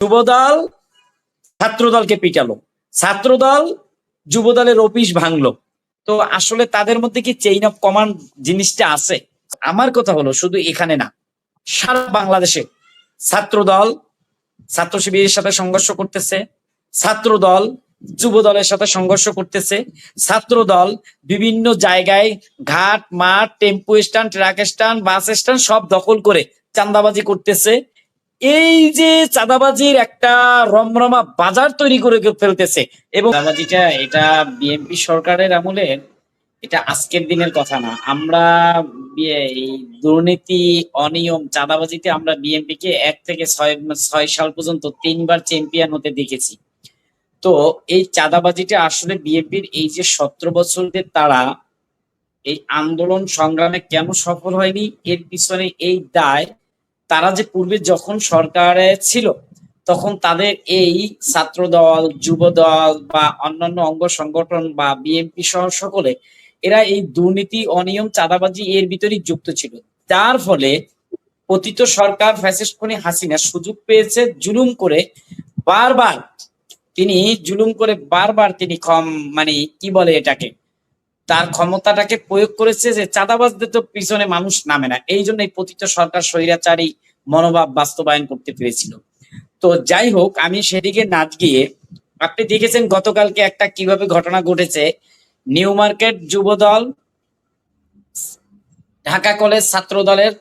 যুবদল ছাত্রদলকে পিটালো, ছাত্রদল যুবদলের অফিস ভাঙলো। তো আসলে তাদের মধ্যে কি চেইন অফ কমান্ড জিনিসটা আছে? আমার কথা হলো শুধু এখানে না, সারা বাংলাদেশে ছাত্রদল ছাত্র শিবিরের সাথে সংঘর্ষ করতেছে, ছাত্রদল যুব দলের সাথে সংঘর্ষ করতেছে, ছাত্রদল বিভিন্ন জায়গায় ঘাট মাঠ tempo stand truck stand bus stand সব দখল করে চাঁদাবাজি করতেছে। এই যে চাঁদাবাজির একটা রমরমা বাজার তৈরি করে ফেলতেছে। এবং চাঁদাবাজিটা এটা বিএনপি সরকারের আমলে, এটা আজকের দিনের কথা না। আমরা এই দুর্নীতি অনিয়ম চাঁদাবাজিতে আমরা বিএনপি কে 1 থেকে 6 সাল পর্যন্ত 3বার চ্যাম্পিয়ন হতে দেখেছি। তো এই চাঁদাবাজিটা আসলে বিএনপির এই যে 17 বছরের তারা এই আন্দোলন সংগ্রামে কেন সফল হয়নি, এর পিছনে এই দায় তারা যে পূর্বে যখন সরকারে ছিল তখন তাদের এই ছাত্রদল যুবদল বা অন্যান্য অঙ্গ সংগঠন বা বিএনপি সহ সকলে এরা এই দুর্নীতি অনিয়ম চাঁদাবাজি এর ভিতরেই যুক্ত ছিল। যার ফলে পতিত সরকার ফ্যাসিস্ট খুনি হাসিনা সুযোগ পেয়েছে জুলুম করে বারবার তিনি মানে কি বলে এটাকে, তার ক্ষমতাটাকে প্রয়োগ করেছে যে চাঁদাবাজদের তো পিছনে মানুষ নামে না, এই জন্য এই পতিত সরকার স্বৈরাচারী মনোভাব বাস্তবায়ন করতে পেরেছিল। তো যাই হোক, আমি সেদিকে না গিয়ে, আপনি দেখেছেন গতকালকে একটা কিভাবে ঘটনা ঘটেছে। New market Jubodal Dhaka college ছাত্র দলের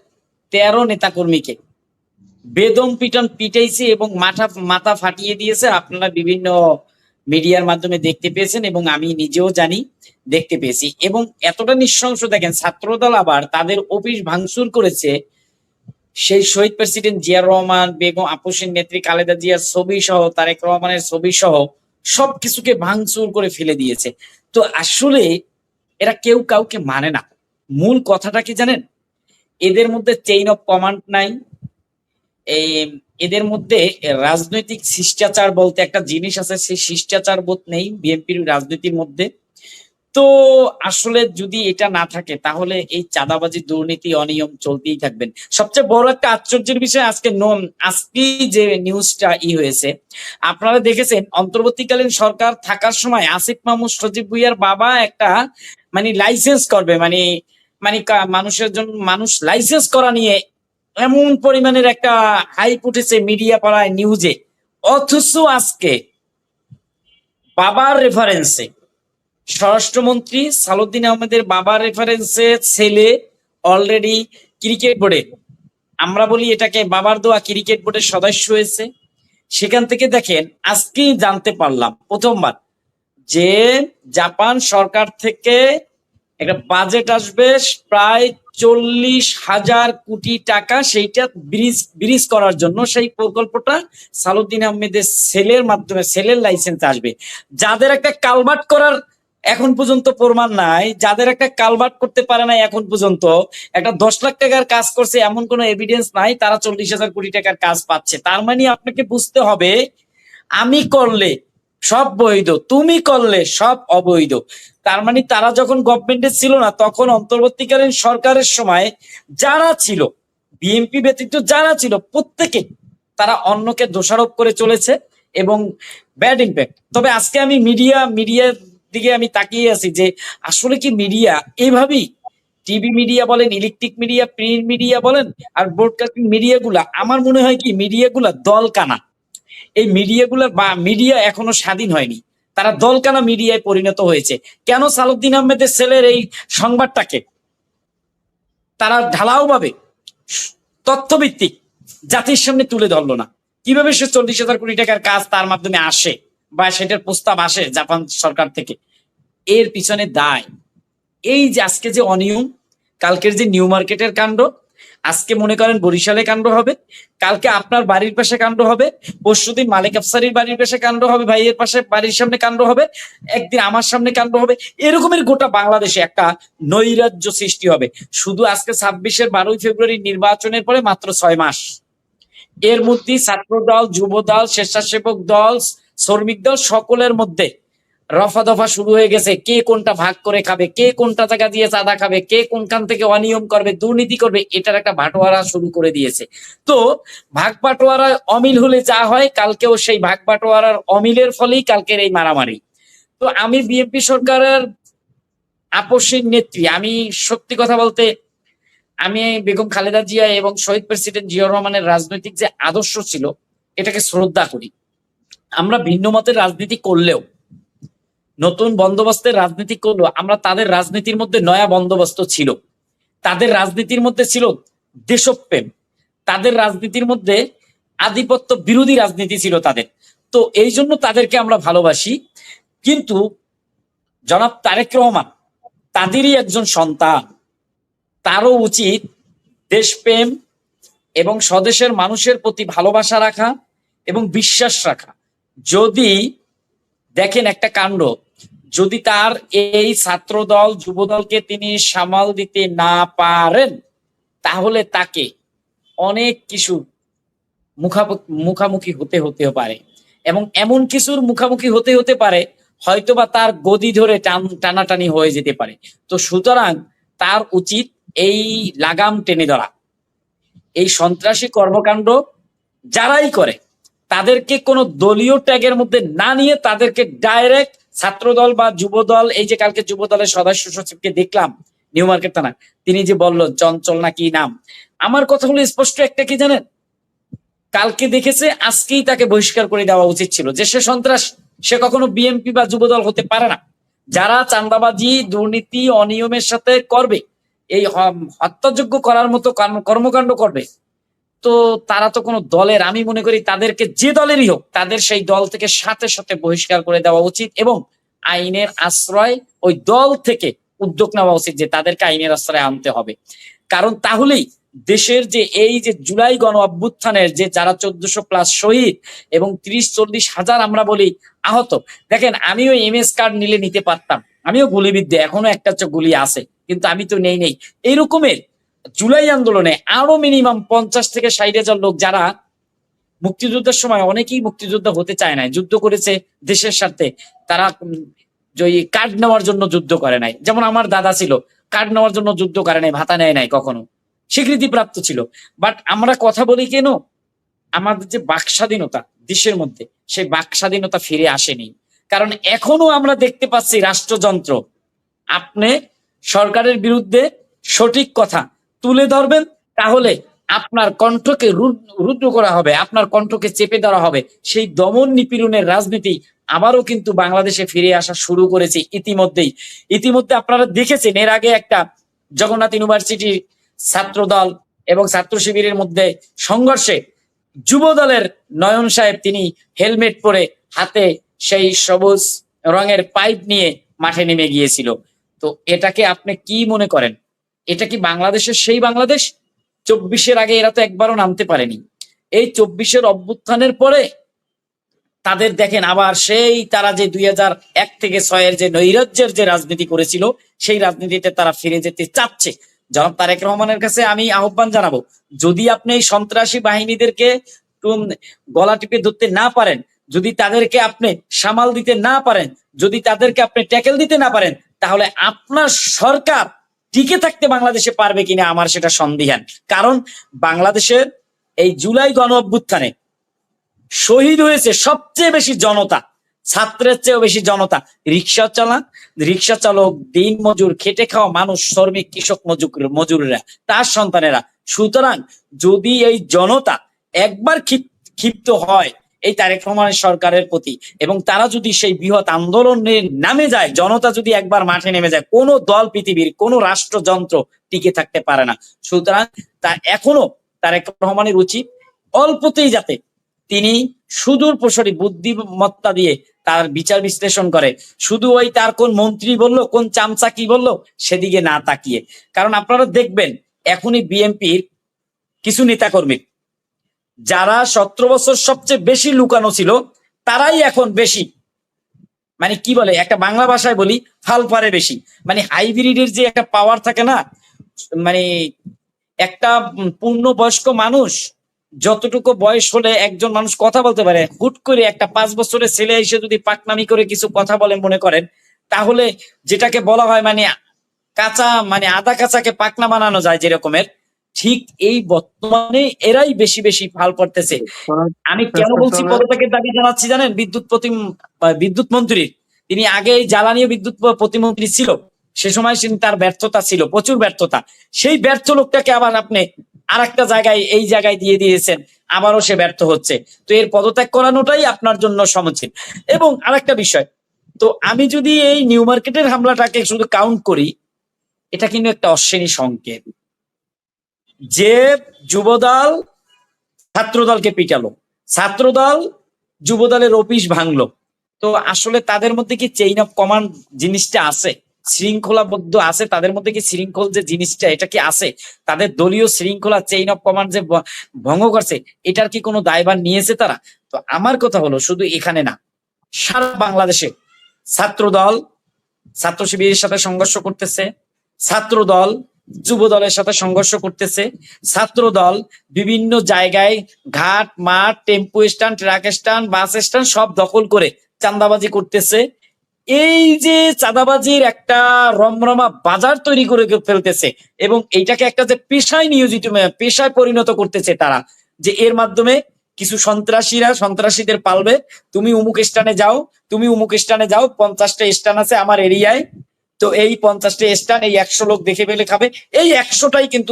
13 নেতাকর্মীকে বেদম পিটন পিটাইছে এবং মাথা ফাটিয়ে দিয়েছে। আপনারা বিভিন্ন মিডিয়ার মাধ্যমে দেখতে পেয়েছেন এবং আমি নিজেও জানি, দেখতে পেয়েছি। এবং এতটা নৃশংস দেখেন, ছাত্রদল আবার তাদের অফিস ভাঙচুর করেছে সেই শহীদ প্রেসিডেন্ট জিয়াউর রহমান, বেগম আপসীর নেত্রী খালেদা জিয়ার ছবি সহ, তারেক রহমানের ছবি সহ সবকিছুকে ভাঙচুর করে ফেলে দিয়েছে। তো আসলে এরা কেউ কাউকে মানে না। মূল কথাটা কি জানেন, এদের মধ্যে চেইন অফ কমান্ড নাই। এই এদের মধ্যে রাজনৈতিক শিষ্টাচার বলতে একটা জিনিস আছে, সেই শিষ্টাচার বোধ নেই বিএনপির রাজনীতির মধ্যে। তো আসলে যদি এটা না থাকে তাহলে এই চাঁদাবাজি দুর্নীতি অনিয়ম চলতেই থাকবেন। সবচেয়ে বড় একটা আশ্চর্যের বিষয়, আজকে যে নিউজটা হয়েছে, আপনারা দেখেছেন অন্তর্বর্তীকালীন সরকার থাকার সময় আসিফ মাহমুদ সজীব ভুইয়ার বাবা একটা মানে লাইসেন্স করবে, মানে মানে মানুষের জন্য মানুষ লাইসেন্স করা নিয়ে এমন পরিমাণের একটা হাইপ উঠেছে মিডিয়া পাড়ায় নিউজে। অথচ আজকে বাবার রেফারেন্সে, স্বরাষ্ট্রমন্ত্রী সালাউদ্দিন আহমেদের বাবার রেফারেন্সে ছেলে অলরেডি ক্রিকেট বোর্ডে, আমরা বলি এটাকে বাবার দোয়া, ক্রিকেট বোর্ডের সদস্য হয়েছে। সেখান থেকে দেখেন আজকেই জানতে পারলাম প্রথমবার যে জাপান সরকার থেকে একটা বাজেট আসবে প্রায় 40,000 কোটি টাকা, সেইটা ব্রিজ করার জন্য। সেই প্রকল্পটা সালাউদ্দিন আহমেদের ছেলের মাধ্যমে, ছেলের লাইসেন্স আসবে। যাদের একটা কালভার্ট করার এখন পর্যন্ত প্রমাণ নাই, যাদের একটা কালভার্ট করতে পারে নাই এখন পর্যন্ত, একটা 10 লাখ টাকার কাজ করছে এমন কোনো এভিডেন্স নাই, তারা 40,000 কোটি টাকার কাজ পাচ্ছে। তার মানে আপনাকে বুঝতে হবে, আমি করলে সব বৈধ, তুমি করলে সব অবৈধ। তার মানে তারা যখন গভর্নমেন্টে ছিল না, তখন অন্তর্বর্তীকালীন সরকারের সময় যারা ছিল, বিএনপি ব্যতীত যারা ছিল, প্রত্যেকে তারা অন্যকে দোষারোপ করে চলেছে এবং ব্যাড ইম্প্যাক্ট। তবে আজকে আমি মিডিয়ার দিকে আমি তাকিয়ে আছি যে আসলে কি মিডিয়া এইভাবেই, টিভি মিডিয়া বলেন, ইলেকট্রিক মিডিয়া, প্রিন্ট মিডিয়া বলেন, আর ব্রডকাস্টিং মিডিয়াগুলা, আমার মনে হয় কি মিডিয়াগুলা দলকানা। এই মিডিয়া এখনো স্বাধীন হয়নি, তারা দলকানা মিডিয়ায় পরিণত হয়েছে। কেন সালাউদ্দিন আহমেদের ছেলের এই সংবাদটাকে তারা ঢালাও ভাবে তথ্যভিত্তিক জাতির সামনে তুলে ধরলো না? কিভাবে সে 40,000 কোটি টাকার কাজ তার মাধ্যমে আসে বা সেটার প্রস্তাব আসে জাপান সরকার থেকে? এর পিছনে দায় এই যে আজকে যে অনিয়ম, কালকের যে নিউ মার্কেটের কাণ্ড, আজকে মনে করেন বরিশালে কাণ্ড হবে, কালকে আপনার বাড়ির পাশে কাণ্ড হবে, পরশুদিন মালিক আফসারির বাড়ির পাশে কাণ্ড হবে, ভাইয়ের পাশে বাড়ির সামনে কাণ্ড হবে, একদিন আমার সামনে কাণ্ড হবে। এরকমের গোটা বাংলাদেশে একটা নৈরাজ্য সৃষ্টি হবে। শুধু আজকে 26-এর 12ই ফেব্রুয়ারি নির্বাচনের পরে মাত্র 6 মাস, এর মধ্যে ছাত্র দল, যুব দল, স্বেচ্ছাসেবক দল, শ্রমিক দল সকলের মধ্যে রফা দফা শুরু হয়ে গেছে, কে কোনটা ভাগ করে খাবে, কে কোনটা টাকা দিয়ে চাঁদা খাবে, কে কোনখান থেকে অনিয়ম করবে, দুর্নীতি করবে, এটার একটা বাটোয়ারা শুরু করে দিয়েছে। তো ভাগ বাটোয়ারা অমিল হলে যা হয়, কালকেও সেই ভাগ বাটোয়ারার অমিলের ফলেই কালকের এই মারামারি। তো আমি বিএনপি সরকারের আপসীর নেত্রী, আমি সত্যি কথা বলতে আমি বেগম খালেদা জিয়া এবং শহীদ প্রেসিডেন্ট জিয়াউর রহমানের রাজনৈতিক যে আদর্শ ছিল এটাকে শ্রদ্ধা করি। আমরা ভিন্ন মতের রাজনীতি করলেও, নতুন বন্দোবস্তের রাজনীতি করলেও, আমরা তাদের রাজনীতির মধ্যে নয়া বন্দোবস্ত ছিল, তাদের রাজনীতির মধ্যে ছিল দেশপ্রেম, তাদের রাজনীতির মধ্যে আধিপত্য বিরোধী রাজনীতি ছিল তাদের। তো এই জন্য তাদেরকে আমরা ভালোবাসি। কিন্তু জনাব তারেক রহমান তাদেরই একজন সন্তান, তারও উচিত দেশপ্রেম এবং স্বদেশের মানুষের প্রতি ভালোবাসা রাখা এবং বিশ্বাস রাখা। যদি দেখেন একটা কাণ্ড, যদি তার এই ছাত্রদল যুবদলকে তিনি সামাল দিতে না পারেন, তাহলে তাকে অনেক কিছু মুখামুখি হতে পারে, এবং এমন কিছুর মুখামুখি হতে পারে হয়তোবা তার গদি ধরে টানাটানি হয়ে যেতে পারে। তো সুতরাং তার উচিত এই লাগাম টেনে ধরা। এই সন্ত্রাসী কর্মকাণ্ড যারাই করে তাদেরকে কোনো দলীয় ট্যাগের মধ্যে না নিয়ে তাদেরকে ডাইরেক্ট ছাত্রদল বা যুবদল, এই যে কালকে যুবদলের সদস্য সচিবকে দেখলাম নিউ মার্কেট থানা, তিনি যে বলল চঞ্চল না কি নাম, আমার কথা হলো স্পষ্ট একটা, কি জানেন, কালকে দেখেছে আজকেই তাকে বহিষ্কার করে দেওয়া উচিত ছিল। যে সে সন্ত্রাস, সে কখনো বিএনপি বা যুবদল হতে পারে না। যারা চাঁদাবাজি দুর্নীতি অনিয়মের সাথে করবে, এই হত্যাযোগ্য করার মতো কর্মকাণ্ড করবে, তো তারা তো কোনো দলের, আমি মনে করি তাদেরকে যে দলেরই হোক তাদের সেই দল থেকে সাথে সাথে বহিষ্কার করে দেওয়া উচিত, এবং আইনের আশ্রয় ওই দল থেকে উদ্যোগ নেওয়া উচিত যে তাদেরকে আইনের আশ্রয় আনতে হবে। কারণ তাহলেই দেশের যে এই যে জুলাই গণ অভ্যুত্থানের যে যারা 1400+ শহীদ এবং 30-40 হাজার আমরা বলি আহত, দেখেন আমিও এমএস কার্ড নিলে নিতে পারতাম, আমিও গুলিবিদ্ধ, এখনো একটা গুলি আছে, কিন্তু আমি তো নেই। এইরকমের জুলাই আন্দোলনে আরো মিনিমাম 50 থেকে 60 হাজার লোক, যারা মুক্তিযুদ্ধের সময় অনেকেই মুক্তিযোদ্ধা হতে চায় না, যুদ্ধ করেছে দেশের স্বার্থে, তারা কার্ড নেওয়ার জন্য যুদ্ধ করে নাই। যেমন আমার দাদা ছিল, কার্ড নেওয়ার জন্য যুদ্ধ করে নাই, ভাতা নেয় নাই কখনো, স্বীকৃতি প্রাপ্ত ছিল। বাট আমরা কথা বলি কেন, আমাদের যে বাক স্বাধীনতা দেশের মধ্যে, সেই বাক স্বাধীনতা ফিরে আসেনি। কারণ এখনো আমরা দেখতে পাচ্ছি রাষ্ট্রযন্ত্র, আপনি সরকারের বিরুদ্ধে সঠিক কথা তুলে ধরবেন, তাহলে আপনার কণ্ঠকে রুদ্ধ করা হবে, আপনার কণ্ঠকে চেপে ধরা হবে। সেই দমন নিপীড়নের রাজনীতি আবারও কিন্তু বাংলাদেশে ফিরে আসা শুরু করেছে ইতিমধ্যে আপনারা দেখেছেন, এর আগে একটা জগন্নাথ ইউনিভার্সিটির ছাত্রদল এবং ছাত্র শিবিরের মধ্যে সংঘর্ষে যুব দলের নয়ন সাহেব, তিনি হেলমেট পরে হাতে সেই সবুজ রঙের পাইপ নিয়ে মাঠে নেমে গিয়েছিল। তো এটাকে আপনি কি মনে করেন, এটা কি বাংলাদেশের সেই বাংলাদেশ? 24-এর আগে এরা তো একবারও নামতে পারেনি। এই 24-এর অভ্যুত্থানের পরে তাদের দেখেন আবার সেই তারা যে 2001 থেকে 6-এর যে নৈরাজ্যের যে রাজনীতি করেছিল, সেই রাজনীতিতে তারা ফিরে যেতে চাচ্ছে। জনাব তারেক রহমানের কাছে আমি আহ্বান জানাবো, যদি আপনি এই সন্ত্রাসী বাহিনীদেরকে গলা টিপে ধরতে না পারেন, যদি তাদেরকে আপনি সামাল দিতে না পারেন, যদি তাদেরকে আপনি ট্যাকেল দিতে না পারেন, তাহলে আপনার সরকার টিকে থাকতে বাংলাদেশে পারবে কিনা আমার সেটা সন্দিহান। কারণ বাংলাদেশের এই জুলাই গণ অভ্যুত্থানে শহীদ হয়েছে সবচেয়ে বেশি জনতা, ছাত্রের চেয়েও বেশি জনতা, রিক্সা চালক, দিন মজুর, খেটে খাওয়া মানুষ, শ্রমিক, কৃষক, মজুররা, তার সন্তানেরা। সুতরাং যদি এই জনতা একবার ক্ষিপ্ত হয় এই তারেক রহমানের সরকারের প্রতি, এবং তারা যদি সেই বৃহৎ আন্দোলনে নামে যায়, জনতা যদি একবার মাঠে নেমে যায়, কোনো দল, পৃথিবীর কোনো রাষ্ট্রযন্ত্র টিকে থাকতে পারে না। সুতরাং তা এখনো তারেক রহমানের উচিত অল্পতেই যাতে তিনি সুদূর প্রসারী বুদ্ধিমত্তা দিয়ে তার বিচার বিশ্লেষণ করে, শুধু ওই তার কোন মন্ত্রী বললো, কোন চামচা কি বললো সেদিকে না তাকিয়ে। কারণ আপনারা দেখবেন এখনই বিএনপির কিছু নেতাকর্মী যারা 17 বছর সবচেয়ে বেশি লুকানো ছিল, তারাই এখন বেশি, মানে কি বলে, একটা বাংলা ভাষায় বলি, ফাল পারে বেশি। মানে হাইব্রিডের যে একটা পাওয়ার থাকে না, মানে একটা পূর্ণবয়স্ক মানুষ যতটুকু বয়স হলে একজন মানুষ কথা বলতে পারে, হুট করে একটা 5 বছরের ছেলে এসে যদি পাকনামি করে কিছু কথা বলে মনে করেন, তাহলে যেটাকে বলা হয় মানে কাঁচা মানে আদা কাঁচাকে পাকনা বানানো যায় যেরকমের, ঠিক এই বর্তমানে এরাই বেশি বেশি ফাল করতেছে। আমি কেন বলছি পদত্যাগের দাবি জানাচ্ছি জানেন? বিদ্যুৎ মন্ত্রী, তিনি আগে এই জ্বালানি ও বিদ্যুৎ প্রতিমন্ত্রী ছিল, সে সময় তার ব্যর্থতা ছিল, প্রচুর ব্যর্থতা। সেই ব্যর্থ লোকটাকে আবার আপনি আর একটা জায়গায় এই জায়গায় দিয়ে দিয়েছেন, আবারও সে ব্যর্থ হচ্ছে। তো এর পদত্যাগ করানোটাই আপনার জন্য সমীচীন। এবং আরেকটা বিষয়, তো আমি যদি এই নিউ মার্কেটের হামলাটাকে শুধু কাউন্ট করি, এটা কিন্তু একটা অশ্বিনী সংকেত যে যুবদল ছাত্রদলকে পিটালো, ছাত্রদল যুবদলের অফিস ভাঙলো। তো আসলে তাদের মধ্যে কি চেইন অফ কমান্ড জিনিসটা আছে, শৃঙ্খলাবদ্ধ আছে তাদের মধ্যে কি শৃঙ্খল যে জিনিসটা এটা কি আছে? তাদের দলীয় শৃঙ্খলা চেইন অফ কমান্ড যে ভঙ্গ করছে, এটার কি কোনো দায়ভার নিয়েছে তারা? তো আমার কথা হলো শুধু এখানে না, সারা বাংলাদেশে ছাত্রদল ছাত্র শিবিরের সাথে সংঘর্ষ করতেছে, ছাত্রদল যুব দলের সাথে সংঘর্ষ করতেছে, ছাত্রদল বিভিন্ন জায়গায় ঘাট মাঠ tempo stand truck stand bus stand সব দখল করে চাঁদাবাজি করতেছে। এই যে চাঁদাবাজির একটা রমরমা বাজার তৈরি করে ফেলতেছে এবং এইটাকে একটা যে পেশায় নিয়োজিত পেশায় পরিণত করতেছে তারা, যে এর মাধ্যমে কিছু সন্ত্রাসীদের পালবে, তুমি উমুক স্থানে যাও, তুমি উমুক স্থানে যাও, 50টা স্থান আছে আমার এরিয়ায়, তো এই 50টা স্থান এই 100 লোক দেখে ফেলে খাবে। এই 100টাই কিন্তু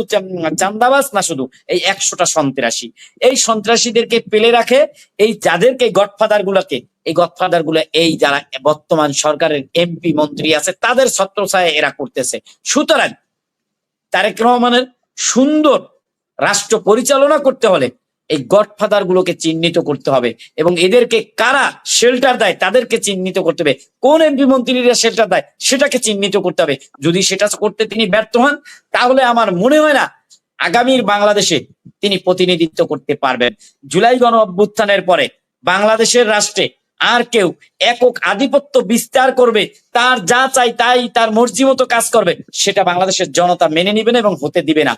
চান্দাবাজ না, শুধু এই 100টা সন্ত্রাসী। এই সন্ত্রাসীদেরকে পেলে রাখে এই যাদেরকে গডফাদার গুলাকে, এই গডফাদার গুলো এই যারা বর্তমান সরকারের এমপি মন্ত্রী আছে তাদের ছত্রছায়ায় এরা করতেছে। সুতরাং তারেক রহমানের সুন্দর রাষ্ট্র পরিচালনা করতে হলে এই গডফাদার গুলোকে চিহ্নিত করতে হবে এবং এদেরকে কারা শেল্টার দেয় তাদেরকে চিহ্নিত করতে হবে, কোন এমপি মন্ত্রীরা শেল্টার দেয় সেটাকে চিহ্নিত করতে হবে। যদি সেটা করতে তিনি ব্যর্থ হন, তাহলে আমার মনে হয় না আগামীর বাংলাদেশে তিনি প্রতিনিধিত্ব করতে পারবেন। জুলাই গণ অভ্যুত্থানের পরে বাংলাদেশের রাষ্ট্রে আর কেউ একক আধিপত্য বিস্তার করবে, তার যা চাই তাই তার মর্জি মতো কাজ করবে, সেটা বাংলাদেশের জনতা মেনে নিবে না এবং হতে দিবে না।